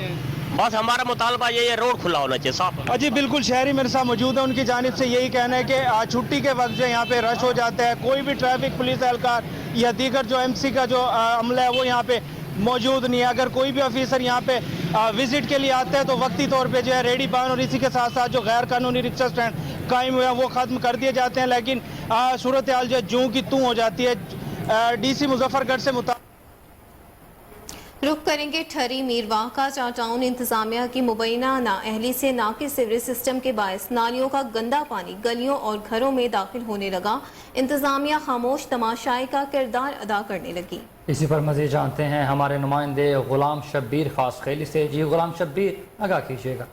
बस हमारा मुतालबा ये रोड खुला होना चाहिए, साफ। जी बिल्कुल, शहरी मेरे साथ मौजूद है, उनकी जानिब से यही कहना है कि छुट्टी के वक्त जो यहाँ पे रश हो जाता है, कोई भी ट्रैफिक पुलिस एहलकार या दीगर जो MC का जो अमला है वो यहाँ पे मौजूद नहीं है। अगर कोई भी ऑफिसर यहाँ पे विजिट के लिए आता है तो वक्ती तौर पे जो है रेडी बांध और इसी के साथ साथ जो गैर कानूनी रिक्शा स्टैंड कायम हुए हैं वो ख़त्म कर दिए जाते हैं। लेकिन सूरत हाल जो है जूं की तूं हो जाती है। DC मुजफ्फरगढ़ से रुख करेंगे ठरी मीरवाह का। टाउन इंतजामिया की मुबैना नाअहली से नाकिस सीवरेज सिस्टम के बायस नालियों का गंदा पानी गलियों और घरों में दाखिल होने लगा। इंतजामिया खामोश तमाशाई का किरदार अदा करने लगी। इसी पर मज़ीद जानते हैं हमारे नुमाइंदे गुलाम शब्बीर खास खैली से। जी गुलाम शब्बीर, आगाह कीजिएगा।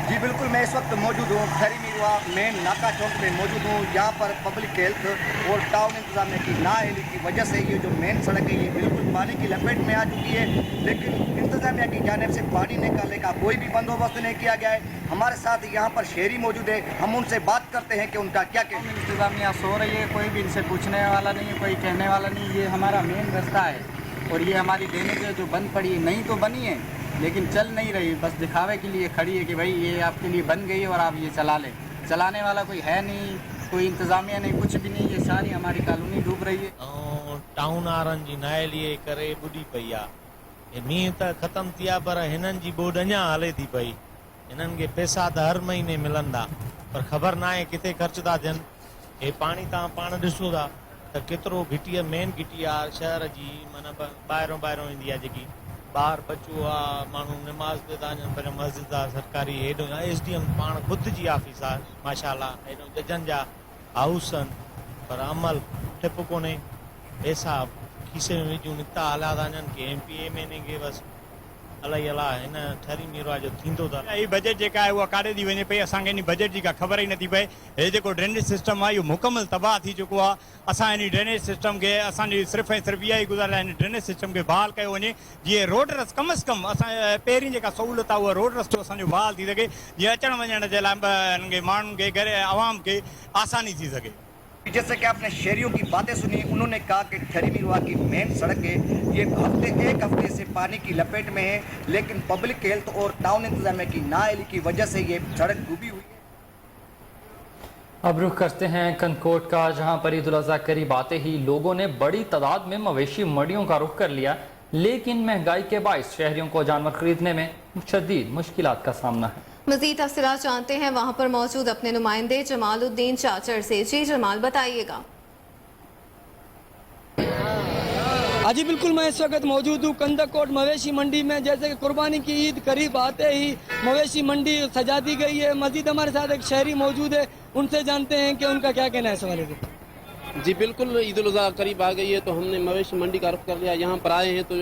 जी बिल्कुल, मैं इस वक्त मौजूद हूँ ठरी मीरवाह मेन नाका चौक में मौजूद हूँ। यहाँ पर पब्लिक हेल्थ और टाउन इंतजामिया की नाअहली की वजह से ये जो मेन सड़क है ये बिल्कुल पानी की लपेट में आ चुकी है, लेकिन इंतजामिया की जानिब से पानी निकालने का कोई भी बंदोबस्त नहीं किया गया है। हमारे साथ यहाँ पर शहरी मौजूद है, हम उनसे बात करते हैं कि उनका क्या कहना है। इंतजामिया सो रही है, कोई भी इनसे पूछने वाला नहीं है, कोई कहने वाला नहीं। ये हमारा मेन रास्ता है और ये हमारी ड्रेनेज जो बंद पड़ी है, नहीं तो बनी है लेकिन चल नहीं रही, बस दिखावे के लिए खड़ी है कि भाई ये आपके लिए बन गई और आप ये चला लें। चलाने वाला कोई है नहीं, कोई इंतजामिया नहीं, कुछ भी नहीं। ये सारी हमारी कॉलोनी डूब रही है। टाउन वारनि जी नाअहलीअ करे ॿुॾी पई आहे। मींहं त ख़तमु थी विया पर हिननि जी ॿोॾ अञा हले थी पई। हिननि खे पैसा त हर महीने मिलंदा पर ख़बर न आहे किथे ख़र्च था थियनि। हे पाणी तव्हां पाण ॾिसो था त केतिरो घिटी आहे, मेन घिटी आहे शहर जी, माना ॿाहिरों ईंदी आहे जेकी। ॿार बचो आहे, माण्हू नमाज़ ते था वञनि, पर मस्जिद आहे सरकारी, हेॾो SDM पाण ख़ुदि जी ऑफिस आहे माशाल्लाह, हेॾो जजनि जा हाउस आहिनि पर अमल टिप कोन्हे। पैसा खीसे में विझूं निकिता हलिया था वञनि की MP MNA खे बसि अलाही अला हिन ठरी मीरवाह जो थींदो था। हीअ बजट जेका आहे उहा काॾे थी वञे पई, असांखे इन बजट जी का ख़बर ई नथी पए। हे जेको ड्रेनेज सिस्टम आहे इहो मुकमल तबाह थी चुको आहे। असां इन ड्रेनेज सिस्टम खे, असांजी सिर्फ़ु ऐं सिर्फ़ु इहा ई गुज़ारिश आहे इन ड्रेनेज सिस्टम खे बहाल कयो वञे, जीअं रोड रस्तो कम अज़ कम असां पहिरीं जेका सहूलियत आहे उहा रोड रस्तो असांजो बहाल थी सघे, जीअं अचण वञण जे लाइ माण्हुनि खे घर आवाम खे आसानी थी सघे। जैसे कि आपने शहरियों की बातें सुनी, उन्होंने कहा कि ठरी मीरवाह की मेन सड़क है ये एक हफ्ते से पानी की लपेट में है, लेकिन पब्लिक हेल्थ और टाउन इंतजामिया की नाअहली की वजह से ये सड़क डूबी हुई है। अब रुख करते हैं कनकोट का, जहां पर ईद उल अज़हा करीब आते ही लोगों ने बड़ी तादाद में मवेशी मंडियों का रुख कर लिया, लेकिन महंगाई के बायस शहरियों को जानवर खरीदने में शदीद मुश्किलात का सामना है। मजीद तफसीलात जानते हैं वहाँ पर मौजूद अपने नुमाइंदे जमालुद्दीन चाचर से। जी जमाल, बताइएगा। जी बिल्कुल, मैं इस वक्त मौजूद हूँ कंदकोट मवेशी मंडी में। जैसे कि कुर्बानी की ईद करीब आते ही मवेशी मंडी सजा दी गई है। मजीद हमारे साथ एक शहरी मौजूद है, उनसे जानते हैं कि उनका क्या कहना है इस हवाले से। जी बिल्कुल, ईद उल अज़हा करीब आ गई है तो हमने मवेशी मंडी का रुख कर लिया। यहाँ पर आए हैं तो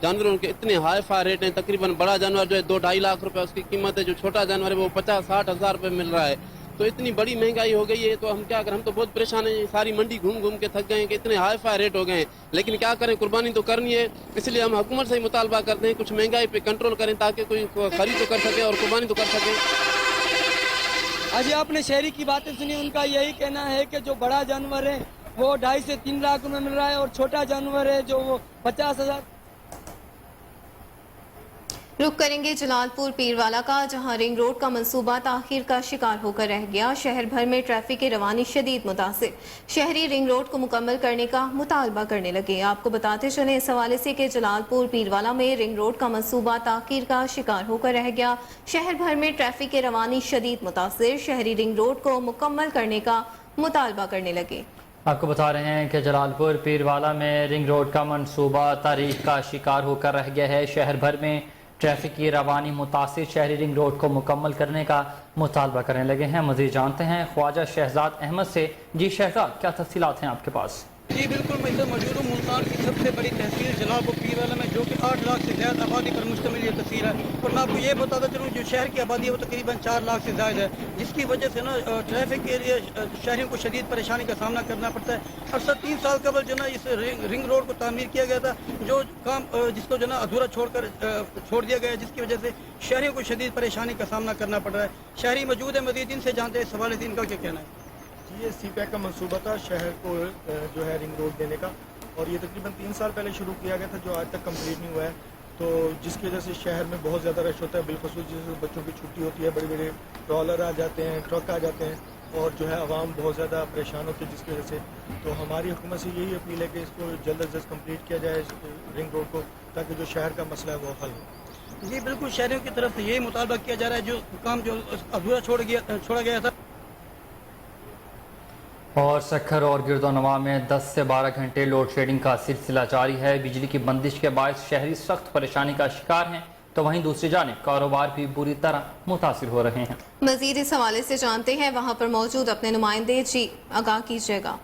जानवरों के इतने हाई फाई रेट हैं, तकरीबन बड़ा जानवर जो है 2-2.5 लाख रुपए उसकी कीमत है, जो छोटा जानवर है वो 50-60 हज़ार रुपये मिल रहा है। तो इतनी बड़ी महंगाई हो गई है तो हम क्या करें, हम तो बहुत परेशान हैं। सारी मंडी घूम घूम के थक गए हैं कि इतने हाई फाई रेट हो गए हैं, लेकिन क्या करें, कुर्बानी तो करनी है। इसलिए हम हुकूमत से ही मुतालबा करते हैं कुछ महंगाई पे कंट्रोल करें ताकि कोई खरीद तो कर सके और कुर्बानी तो कर सके। अभी आपने शहरी की बातें सुनी, उनका यही कहना है कि जो बड़ा जानवर है वो 2.5 से 3 लाख में मिल रहा है और छोटा जानवर है जो वो 50,000। रुक करेंगे जलालपुर पीरवाला का, जहां रिंग रोड का मंसूबा ताखीर का शिकार होकर रह गया। शहर भर में ट्रैफिक की रवानी शदीद मुतासिर, शहरी रिंग रोड को मुकम्मल करने का मुतालबा करने लगे। आपको बताते चले इस हवाले से कि जलालपुर पीरवाला में रिंग रोड का मंसूबा ताखीर का शिकार होकर रह गया। शहर भर में ट्रैफिक की रवानी शदीद मुतासिर, शहरी रिंग रोड को मुकम्मल करने का मुतालबा करने लगे। आपको बता रहे हैं कि जलालपुर पीरवाला में रिंग रोड का मंसूबा तारीख का शिकार होकर रह गया है। शहर भर में ट्रैफिक की रवानी मुतासिर, शहरी रिंग रोड को मुकम्मल करने का मुतालबा करने लगे हैं। मज़ीद जानते हैं ख्वाजा शहजाद अहमद से। जी शहजाद, क्या तफसीलात हैं आपके पास? जी बिल्कुल, मैं इधर मौजूद हूँ। मुल्तान की सबसे बड़ी तहसील जलालपुर पीरवाला में, जो कि 8 लाख से ज़्यादा आबादी पर मुश्तमिल ये तहसील है। और मैं आपको ये बताता चलूँ, जो शहर की आबादी है वो तकरीबन 4 लाख से ज़्यादा है, जिसकी वजह से ना ट्रैफिक के लिए शहरियों को शदीद परेशानी का सामना करना पड़ता है। अक्सर 3 साल कबल जो ना इस रिंग रोड को तामीर किया गया था, जो काम जिसको जो ना अधूरा छोड़ दिया गया, जिसकी वजह से शहरियों को शदीद परेशानी का सामना करना पड़ रहा है। शहरी मौजूद है, मज़ीद इनसे जानते हैं इस हवाले से इनका क्या कहना है। ये CPAC का मंसूबा था शहर को जो है रिंग रोड देने का, और ये तकरीबन 3 साल पहले शुरू किया गया था, जो आज तक कंप्लीट नहीं हुआ है। तो जिसकी वजह से शहर में बहुत ज़्यादा रश होता है, बिलखसूस जैसे बच्चों की छुट्टी होती है, बड़े बड़े ट्रॉलर आ जाते हैं, ट्रक आ जाते हैं, और जो है आवाम बहुत ज़्यादा परेशान होती है जिसकी वजह से। तो हमारी हुकूमत से यही अपील है कि इसको जल्द अज जल्द कम्प्लीट किया जाए रिंग रोड को, ताकि जो शहर का मसला है वो हल हो। जी बिल्कुल, शहरियों की तरफ से यही मुतालबा किया जा रहा है, जो काम जो अधूरा छोड़ा गया था। और सखर और गिरदोनवा में 10 से 12 घंटे लोड शेडिंग का सिलसिला जारी है। बिजली की बंदिश के बायस शहरी सख्त परेशानी का शिकार हैं, तो वहीं दूसरी जानिब कारोबार भी बुरी तरह मुतासिर हो रहे हैं। मजीद इस हवाले से जानते हैं वहाँ पर मौजूद अपने नुमाइंदे। जी आगाह कीजिएगा।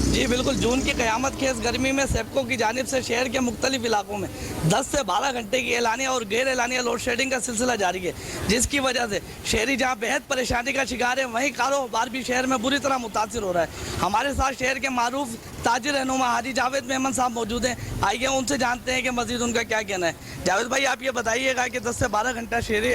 जी बिल्कुल, जून की क़यामत खेज गर्मी में सेप्को की जानिब से शहर के मुख्तलिफ इलाकों में 10 से 12 घंटे की एलानिया और गैर एलानिया लोड शेडिंग का सिलसिला जारी है, जिसकी वजह से शहरी जहां बेहद परेशानी का शिकार है, वहीं कारोबार भी शहर में बुरी तरह मुतासिर हो रहा है। हमारे साथ शहर के मारूफ ताजिर रहनुमा हाजी जावेद मेमन साहब मौजूद हैं। आइए उनसे जानते हैं कि मजीद उनका क्या कहना है। जावेद भाई, आप ये बताइएगा कि 10 से 12 घंटा शहरी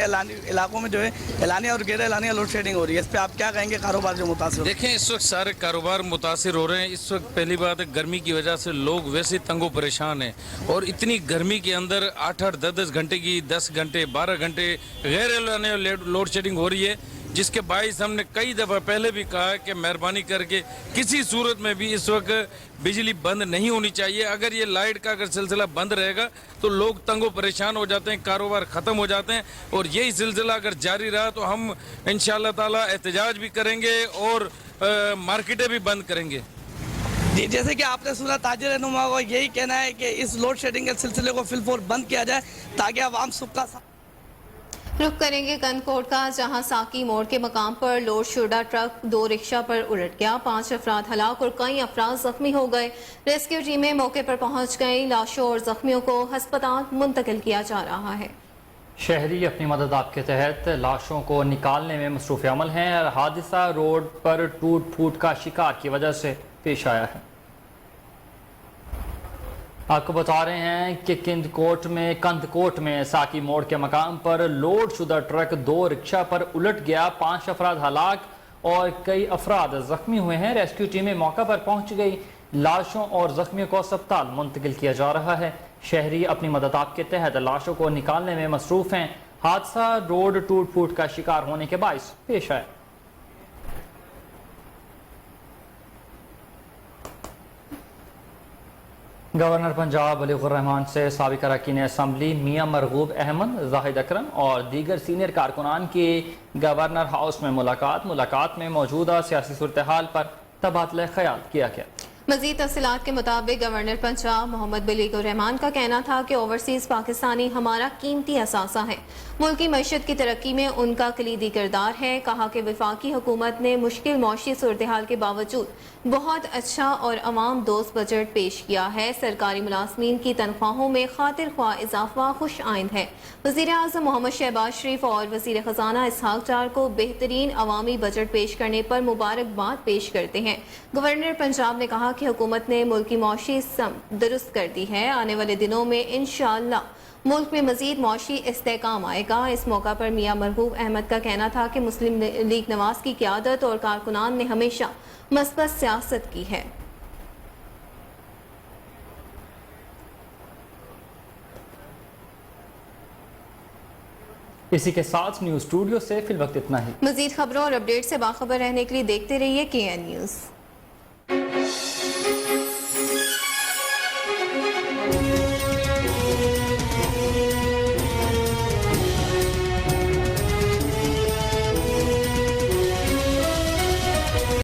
इलाकों में जो है एलानिया और गैर एलानिया लोड शेडिंग हो रही है, इस पर आप क्या कहेंगे? कारोबार जो मुतासिर, देखें इस वक्त सारे कारोबार मुतासिर हो रहे हैं। इस वक्त पहली बात है, गर्मी की वजह से लोग वैसे तंगो परेशान हैं, और इतनी गर्मी के अंदर 8-8, 10-10 घंटे की 10 घंटे 12 घंटे गैर एलानिया लोड शेडिंग हो रही है, जिसके बाइस हमने कई दफ़ा पहले भी कहा है कि मेहरबानी करके किसी सूरत में भी इस वक्त बिजली बंद नहीं होनी चाहिए। अगर ये लाइट का अगर सिलसिला बंद रहेगा तो लोग तंगो परेशान हो जाते हैं, कारोबार ख़त्म हो जाते हैं, और यही सिलसिला अगर जारी रहा तो हम इंशाअल्लाह ताला एहतजाज भी करेंगे और मार्केटें भी बंद करेंगे। जी, जैसे कि आपने सुना, ताजिर रहनुमा को यही कहना है कि इस लोड शेडिंग के सिलसिले को फिलफोर बंद किया जाए, ताकि आवाम सुख का। रुख करेंगे कनकोट का, जहां साकी मोड़ के मकाम पर लोड शुदा ट्रक 2 रिक्शा पर उलट गया। 5 अफराद हलाक और कई अफराद जख्मी हो गए। रेस्क्यू टीमें मौके पर पहुंच गई। लाशों और जख्मियों को अस्पताल मुंतकिल किया जा रहा है। शहरी अपनी मदद आपके तहत लाशों को निकालने में मसरूफ़ अमल हैं। हादसा रोड पर टूट फूट का शिकार की वजह से पेश आया है। आपको बता रहे हैं कि कंदकोट में साकी मोड़ के मकाम पर लोड शुदा ट्रक 2 रिक्शा पर उलट गया। 5 अफराद हलाक और कई अफराद जख्मी हुए हैं। रेस्क्यू टीमें मौका पर पहुंच गई। लाशों और जख्मियों को अस्पताल मुंतकिल किया जा रहा है। शहरी अपनी मदद आपके तहत लाशों को निकालने में मसरूफ हैं। हादसा रोड टूट फूट का शिकार होने के बायस पेश आया। गवर्नर पंजाब वलीउर रहमान से साबिक़ अरकान असम्बली मियां मरगूब अहमद, जाहिद अकरम और दीगर सीनियर कारकुनान की गवर्नर हाउस में मुलाकात में मौजूदा सियासी सूरत हाल पर तबादला ख्याल किया गया। मजीद तफसीलात के मुताबिक गवर्नर पंजाब मोहम्मद वलीउर रहमान का कहना था कि ओवरसीज पाकिस्तानी हमारा कीमती असासा है, मुल्की मईशत की तरक्की में उनका कलीदी किरदार है। कहा कि वफाकी हुकूमत ने मुश्किल मौशी सूरत हाल के बावजूद बहुत अच्छा और अवाम दोस्त बजट पेश किया है। सरकारी मुलाजमीन की तनख्वाहों में खातिर ख्वाह इजाफा खुश आइंद है। वज़ीर आज़म मोहम्मद शहबाज शरीफ और वज़ीर ख़जाना इसहाक डार को बेहतरीन अवामी बजट पेश करने पर मुबारकबाद पेश करते हैं। गवर्नर पंजाब ने कहा कि हुकूमत ने मुल्की मौशी सम दुरुस्त कर दी है। आने वाले दिनों में इंशाअल्लाह मुल्क में मजीद मौशी इस्तेहकाम आएगा। इस मौका पर मियां मरहूब अहमद का कहना था कि मुस्लिम लीग नवाज की क़यादत और कारकुनान ने हमेशा मस्बत सियासत की है। इसी के साथ न्यूज़ स्टूडियो से फिल वक्त इतना ही। मजीद खबरों और अपडेट से बाखबर रहने के लिए देखते रहिए KN न्यूज़।